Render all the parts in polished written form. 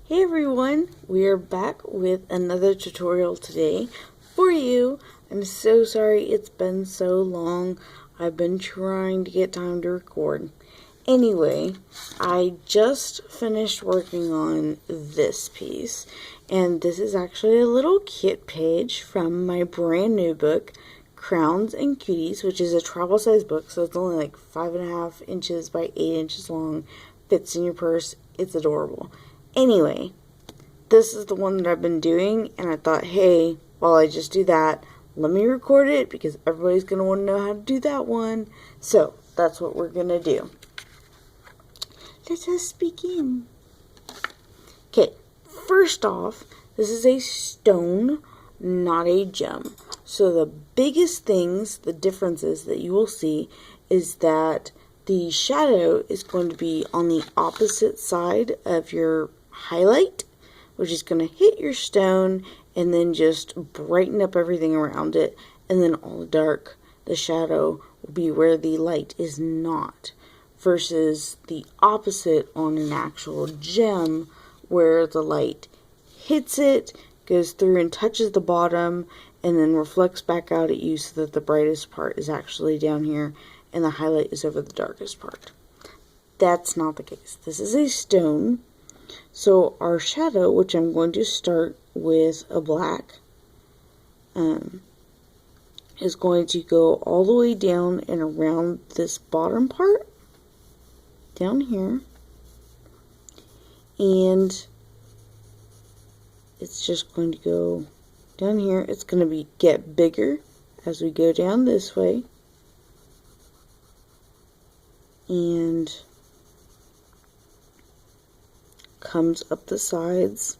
Hey everyone, we are back with another tutorial today for you. I'm so sorry it's been so long. I've been trying to get time to record. Anyway, I just finished working on this piece, and this is actually a little kit page from my brand new book, Crowns and Cuties, which is a travel size book, so it's only like 5.5 inches by 8 inches long, fits in your purse. It's adorable. Anyway, this is the one that I've been doing, and I thought, hey, while I just do that, let me record it because everybody's going to want to know how to do that one. So, that's what we're going to do. Let us begin. Okay, first off, this is a stone, not a gem. So the biggest things, the differences that you will see is that the shadow is going to be on the opposite side of your highlight, which is going to hit your stone and then just brighten up everything around it, and then all the dark, the shadow, will be where the light is not, versus the opposite on an actual gem where the light hits it, goes through and touches the bottom, and then reflects back out at you so that the brightest part is actually down here and the highlight is over the darkest part. That's not the case. This is a stone. So our shadow, which I'm going to start with a black, is going to go all the way down and around this bottom part, down here, and it's just going to go down here. It's going to get bigger as we go down this way, and comes up the sides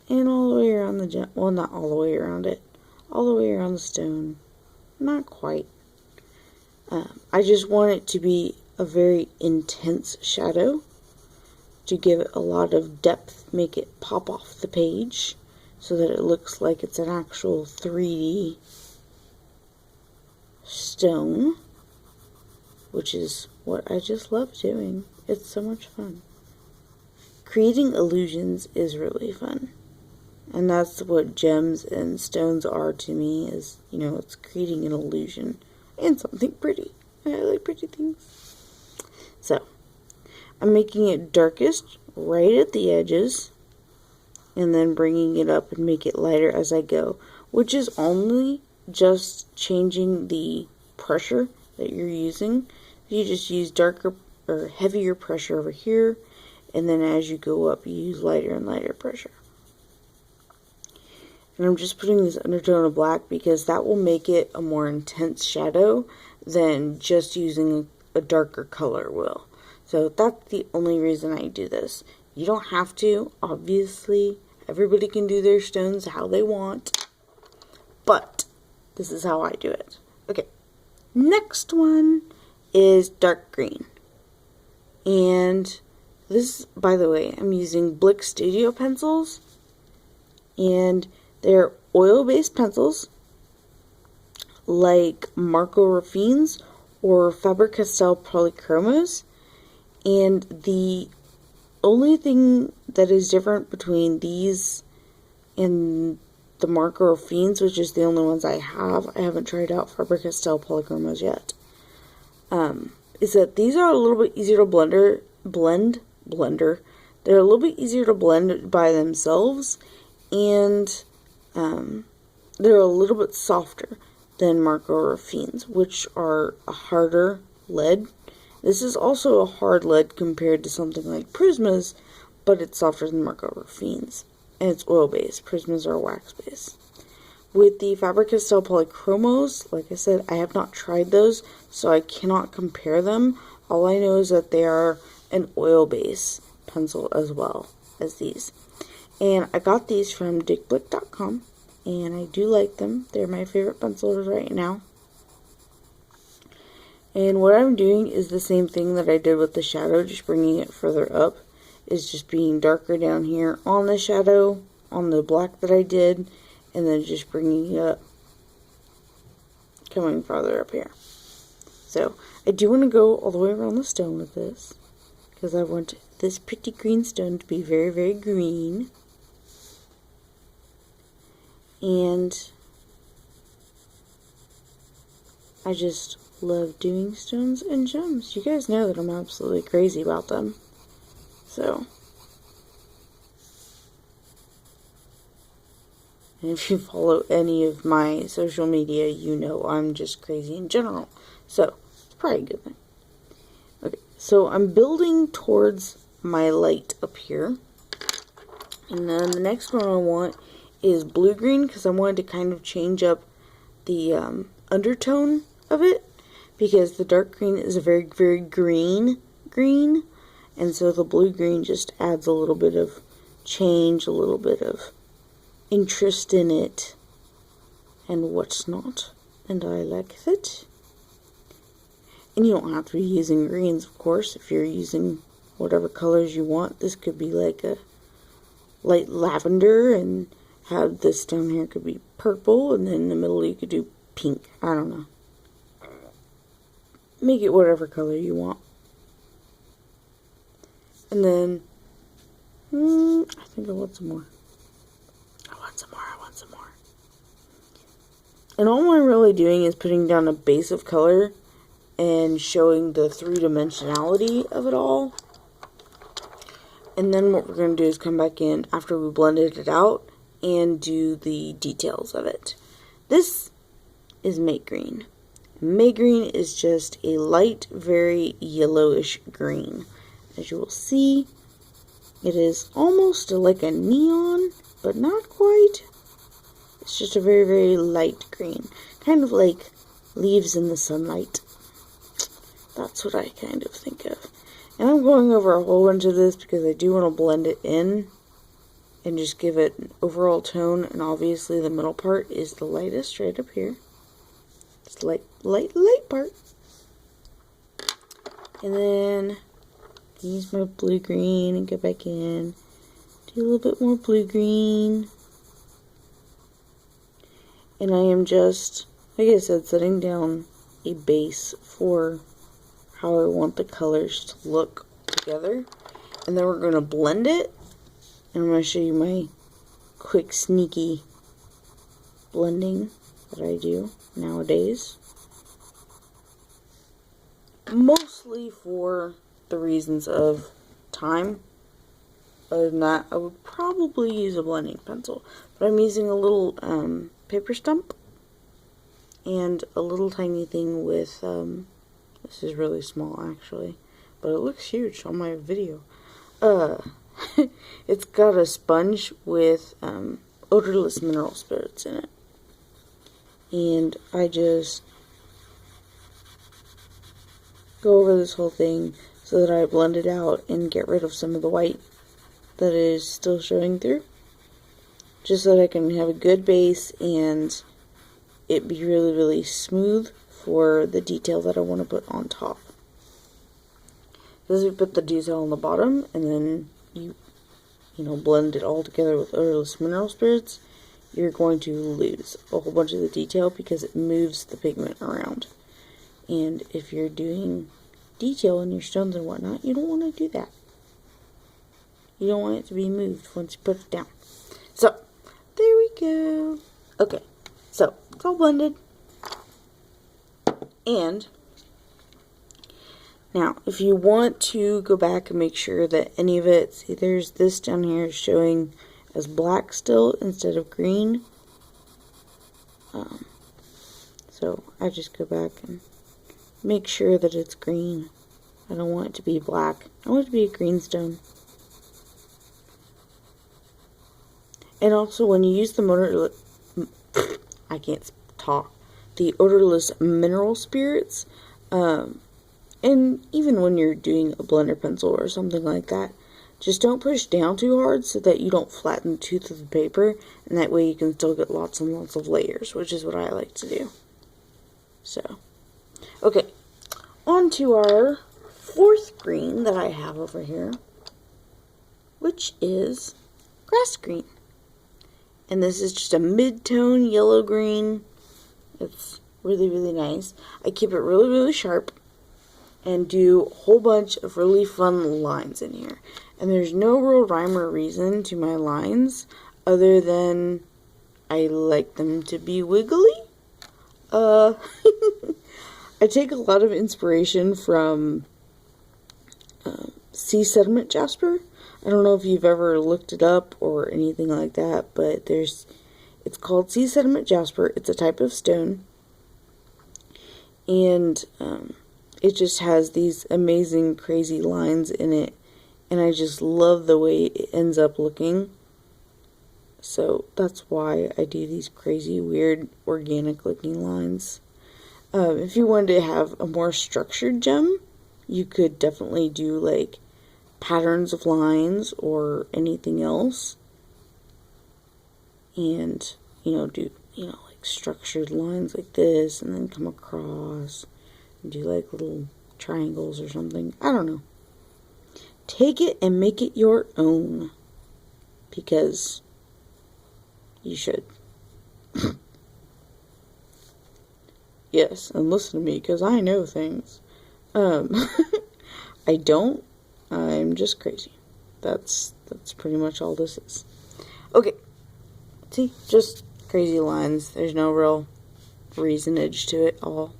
and all the way around the gem. Well, not all the way around it, all the way around the stone. Not quite. I just want it to be a very intense shadow to give it a lot of depth, make it pop off the page so that it looks like it's an actual 3D stone, which is what I just love doing. It's so much fun. Creating illusions is really fun. And that's what gems and stones are to me, is, you know, it's creating an illusion and something pretty. I like pretty things. So, I'm making it darkest right at the edges, and then bringing it up and make it lighter as I go, which is only just changing the pressure that you're using. You just use darker or heavier pressure over here, and then as you go up, you use lighter and lighter pressure. And I'm just putting this undertone of black because that will make it a more intense shadow than just using a darker color will. So that's the only reason I do this. You don't have to, obviously. Everybody can do their stones how they want. But this is how I do it. Okay, next one is dark green. And this, by the way, I'm using Blick Studio Pencils. And they're oil-based pencils like Marco Raffines or Faber-Castell Polychromos. And the only thing that is different between these and the Marco Raffines, which is the only ones I haven't tried out Faber-Castell Polychromos yet, is that these are a little bit easier to blend. They're a little bit easier to blend by themselves, and they're a little bit softer than Marco Raffines, which are a harder lead. This is also a hard lead compared to something like Prismas, but it's softer than Marco Raffines, and it's oil-based. Prismas are wax-based. With the Faber-Castell Polychromos, like I said, I have not tried those, so I cannot compare them. All I know is that they are an oil-based pencil as well as these. And I got these from dickblick.com, and I do like them. They're my favorite pencils right now. And what I'm doing is the same thing that I did with the shadow, just bringing it further up, is just being darker down here on the shadow, on the black that I did, and then just bringing it up, coming farther up here. So, I do want to go all the way around the stone with this, because I want this pretty green stone to be very, very green. And I just love doing stones and gems. You guys know that I'm absolutely crazy about them. So, and if you follow any of my social media, you know I'm just crazy in general. So, it's probably a good thing. Okay, so I'm building towards my light up here. And then the next one I want is blue-green, because I wanted to kind of change up the undertone of it, because the dark green is a very, very green, and so the blue-green just adds a little bit of change, a little bit of interest in it, and what's not, and I like it. And you don't have to be using greens, of course, if you're using whatever colors you want. This could be like a light lavender, and have this down here could be purple, and then in the middle you could do pink. I don't know. Make it whatever color you want. And then, I think I want some more. I want some more. And all I'm really doing is putting down a base of color and showing the three-dimensionality of it all. And then what we're going to do is come back in after we blended it out and do the details of it. This is May green. May green is just a light, very yellowish green. As you will see, it is almost like a neon, but not quite. It's just a very, very light green. Kind of like leaves in the sunlight. That's what I kind of think of. And I'm going over a whole bunch of this because I do want to blend it in and just give it an overall tone. And obviously the middle part is the lightest right up here. It's light part. And then use my blue-green and go back in. Do a little bit more blue-green. And I am just, like I said, setting down a base for how I want the colors to look together. And then we're going to blend it. And I'm going to show you my quick, sneaky blending that I do nowadays. Mostly for the reasons of time. Other than that, I would probably use a blending pencil. But I'm using a little paper stump and a little tiny thing with, this is really small actually, but it looks huge on my video. It's got a sponge with odorless mineral spirits in it. And I just go over this whole thing so that I blend it out and get rid of some of the white that is still showing through. Just so that I can have a good base and it be really, really smooth for the detail that I want to put on top. Because we put the detail on the bottom and then you blend it all together with odorless mineral spirits, you're going to lose a whole bunch of the detail because it moves the pigment around. And if you're doing detail in your stones and whatnot, you don't want to do that. You don't want it to be moved once you put it down. So, there we go. Okay, so it's all blended. And now, if you want to go back and make sure that any of it, see there's this down here showing as black still instead of green. So I just go back and make sure that it's green. I don't want it to be black. I want it to be a green stone. And also when you use the the odorless mineral spirits, and even when you're doing a blender pencil or something like that, just don't push down too hard so that you don't flatten the tooth of the paper, and that way you can still get lots and lots of layers, which is what I like to do. So, okay, on to our fourth green that I have over here, which is grass green. And this is just a mid-tone yellow-green. It's really, really nice. I keep it really, really sharp. and do a whole bunch of really fun lines in here. And there's no real rhyme or reason to my lines other than I like them to be wiggly. I take a lot of inspiration from sea sediment jasper. I don't know if you've ever looked it up or anything like that, but it's called sea sediment jasper. It's a type of stone, and it just has these amazing, crazy lines in it, and I just love the way it ends up looking. So that's why I do these crazy, weird, organic looking lines. If you wanted to have a more structured gem, you could definitely do like patterns of lines or anything else. And, do, like structured lines like this, and then come across and do like little triangles or something. I don't know. Take it and make it your own, because you should. Yes, and listen to me, because I know things. I don't. I'm just crazy. That's pretty much all this is. Okay. See, just crazy lines. There's no real reasonage to it all.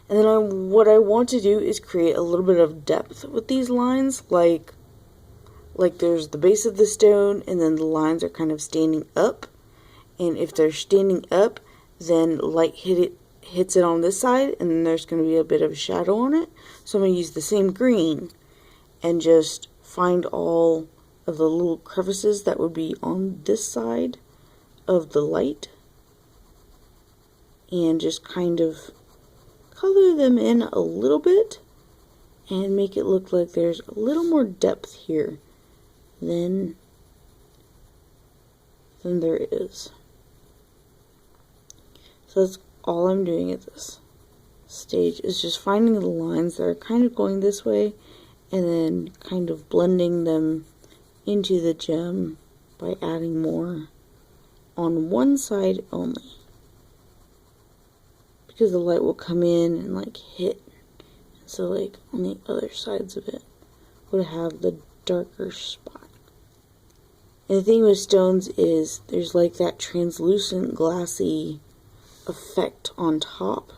And then what I want to do is create a little bit of depth with these lines, like there's the base of the stone, and then the lines are kind of standing up. And if they're standing up, then light hits it on this side, and then there's going to be a bit of shadow on it. So I'm going to use the same green and just find all of the little crevices that would be on this side of the light, and just kind of color them in a little bit and make it look like there's a little more depth here than there is. So that's all I'm doing at this stage, is just finding the lines that are kind of going this way and then kind of blending them into the gem by adding more on one side only, because the light will come in and like hit, so like on the other sides of it would have the darker spot. And the thing with stones is there's like that translucent glassy effect on top,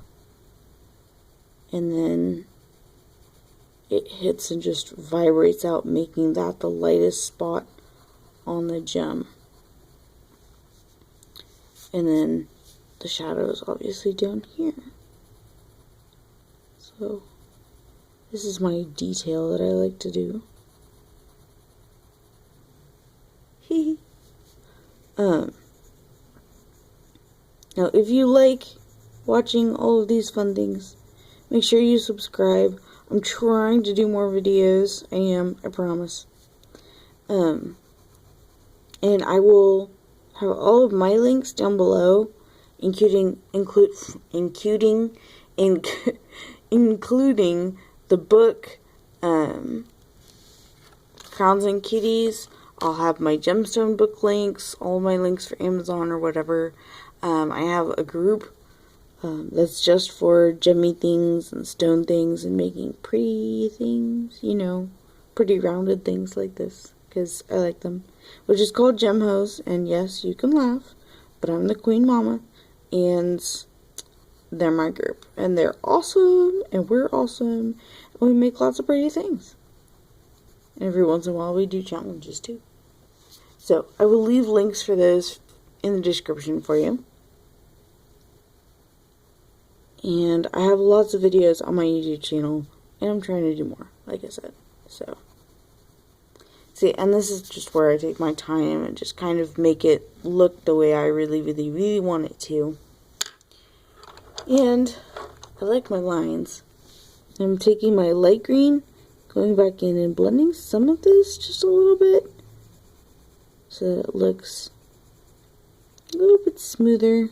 and then it hits and just vibrates out, making that the lightest spot on the gem. And then the shadow is obviously down here. So this is my detail that I like to do. Now if you like watching all of these fun things, make sure you subscribe. I'm trying to do more videos. I promise. And I will have all of my links down below, including the book, Crowns and Kitties. I'll have my gemstone book links, all my links for Amazon or whatever. I have a group that's just for gemmy things and stone things and making pretty things, pretty rounded things like this, because I like them, which is called Gem Hoes. And yes, you can laugh, but I'm the Queen Mama, and they're my group, and they're awesome, and we're awesome, and we make lots of pretty things. And every once in a while we do challenges too. So I will leave links for those in the description for you. And I have lots of videos on my YouTube channel, and I'm trying to do more, like I said. So, see, and this is just where I take my time and just kind of make it look the way I really, really, really want it to. And I like my lines. I'm taking my light green, going back in and blending some of this just a little bit, so that it looks a little bit smoother.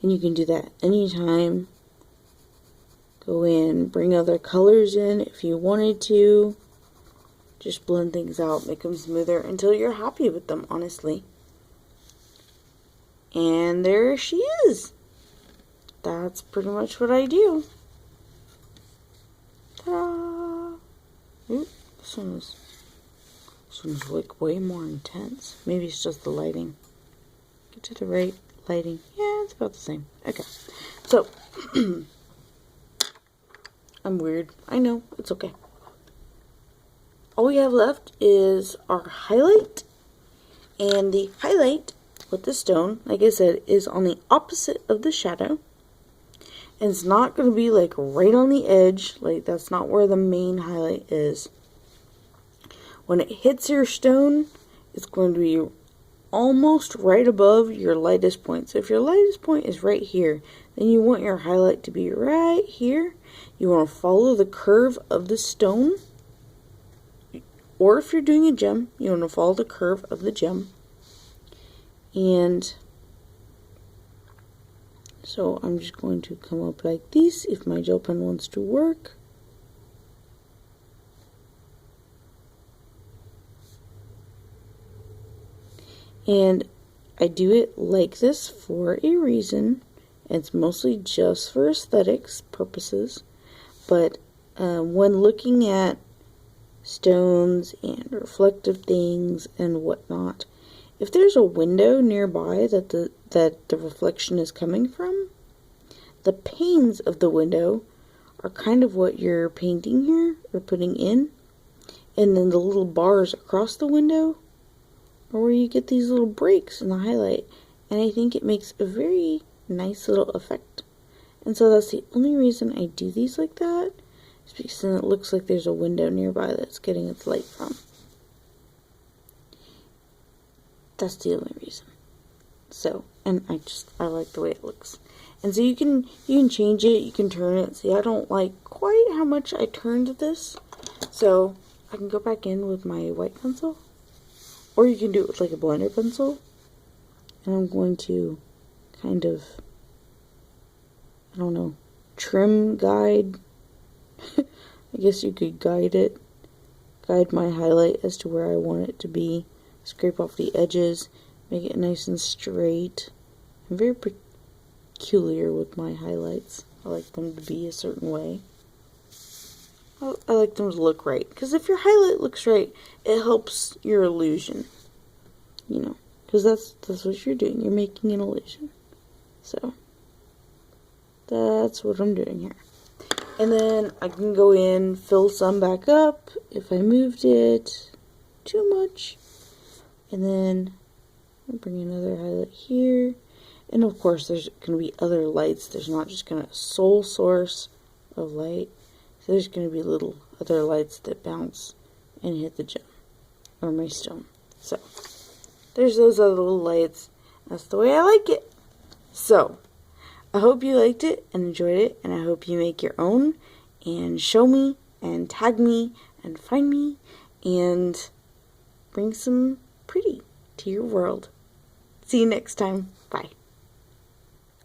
And you can do that anytime. Go in, bring other colors in if you wanted to. Just blend things out, make them smoother until you're happy with them, honestly. And there she is. that's pretty much what I do. Ta-da! Ooh, this one's like way more intense. Maybe it's just the lighting. Get to the right lighting. Yeah, it's about the same. Okay. So, I'm weird. I know. It's okay. All we have left is our highlight. And the highlight with the stone, like I said, is on the opposite of the shadow. And it's not going to be like right on the edge. Like, that's not where the main highlight is. When it hits your stone, it's going to be almost right above your lightest point. So if your lightest point is right here, then you want your highlight to be right here. You want to follow the curve of the stone. Or if you're doing a gem, you want to follow the curve of the gem. And so I'm just going to come up like this if my gel pen wants to work. And I do it like this for a reason. It's mostly just for aesthetics purposes. But when looking at stones and reflective things and whatnot, if there's a window nearby that the reflection is coming from, the panes of the window are kind of what you're painting here or putting in. And then the little bars across the window or where you get these little breaks in the highlight, and I think it makes a very nice little effect. And so that's the only reason I do these like that, is because then it looks like there's a window nearby that's getting its light from. That's the only reason. So, and I like the way it looks. And so you can change it, you can turn it. See, I don't like quite how much I turned this, so I can go back in with my white pencil. Or you can do it with like a blender pencil. And I'm going to kind of, I don't know, trim guide. I guess you could guide my highlight as to where I want it to be. Scrape off the edges, make it nice and straight. I'm very peculiar with my highlights. I like them to be a certain way. I like them to look right, because if your highlight looks right, it helps your illusion, you know, because that's what you're doing. You're making an illusion. So that's what I'm doing here. And then I can go in, fill some back up if I moved it too much, and then I'll bring another highlight here. And of course there's going to be other lights. There's not just going to sole source of light. So there's going to be little other lights that bounce and hit the gem or my stone. So there's those other little lights. That's the way I like it. So I hope you liked it and enjoyed it, and I hope you make your own and show me and tag me and find me and bring some pretty to your world. See you next time. Bye.